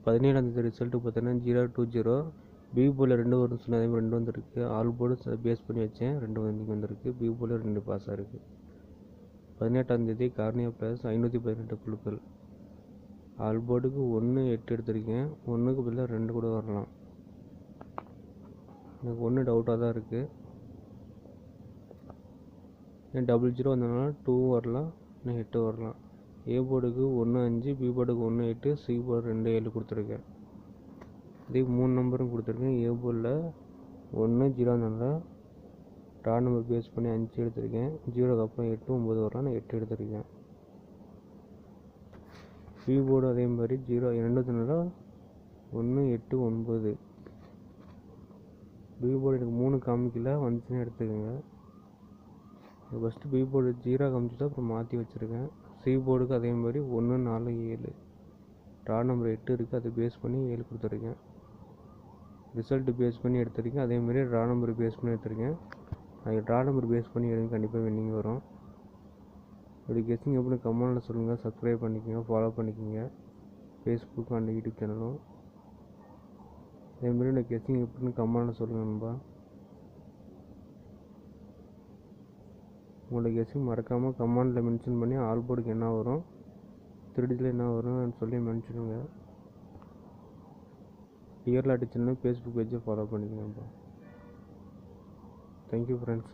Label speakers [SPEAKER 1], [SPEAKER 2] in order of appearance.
[SPEAKER 1] 17ஆம் result பார்த்தீங்கன்னா 020. B போர்டில் 2 வரும்னு சொன்ன அதே மாதிரி 2 வந்துருக்கு. ஆல் போர்டு பேஸ் பண்ணி வச்சேன் 2 இன்றைக்கி வந்திருக்கு. பி போர்டில் 2 பாஸ் ஆகிருக்கு. 18ஆம் கார்னியா ப்ளஸ் 518 குழுக்கள். ஆல் போர்டுக்கு 1 8 எடுத்திருக்கேன். 1க்கு பதிலாக 2 கூட வரலாம். எனக்கு 1 டவுட்டாக தான் இருக்குது. ஏன் 00 வந்ததுனால 2 வரலாம், இன்னும் 8 வரலாம். ஏ போர்டுக்கு 1 5, பி போர்டுக்கு 1 8, சி போர்டு 2 7 கொடுத்துருக்கேன். இதே 3 நம்பரும் கொடுத்துருக்கேன். ஏ போர்டில் 1 0னால ரா நம்பர் பேஸ் பண்ணி 5 எடுத்திருக்கேன். 0க்கு அப்புறம் 8 9 வரலாம், நான் 8 எடுத்திருக்கேன். பி போர்டு அதே மாதிரி 0 2னால 1 8 9. பி போர்டு எனக்கு 3 காமிக்கல, வந்துச்சுன்னா எடுத்துக்கோங்க. ஃபஸ்ட்டு பி போர்டு 0 காமிச்சிட்டு அப்புறம் மாற்றி வச்சுருக்கேன். சி போர்டுக்கு அதே மாதிரி 1 4 7. ரா நம்பர் 8 இருக்குது, அதை பேஸ் பண்ணி 7 கொடுத்துருக்கேன். ரிசல்ட்டு பேஸ் பண்ணி எடுத்திருக்கேன். அதேமாதிரி ரா நம்பர் பேஸ் பண்ணி எடுத்திருக்கேன். அது ரா நம்பர் பேஸ் பண்ணி எடுங்க, கண்டிப்பாக வின்னிங் வரும். இப்படி கெஸ்ஸிங் எப்படின்னு கமெண்ட்டில் சொல்லுங்கள். சப்ஸ்கிரைப் பண்ணிக்கோங்க, ஃபாலோ பண்ணிக்கோங்க ஃபேஸ்புக் அண்ட் யூடியூப் சேனலும். அதேமாதிரி இந்த கெஸ்ஸிங் எப்படின்னு கமெண்ட்டில் சொல்லுங்கள் நண்பா. உங்களோட கெஸ்ஸிங் மறக்காமல் கமெண்ட்டில் மென்ஷன் பண்ணி ஆல் போர்டுக்கு என்ன வரும், 3Dல என்ன வரும்னு சொல்லி மென்ஷனுங்க. டியர் லாட்டி சேனல் ஃபேஸ்புக் பேஜை ஃபாலோ பண்ணிக்கோங்கப்பா. Thank you friends.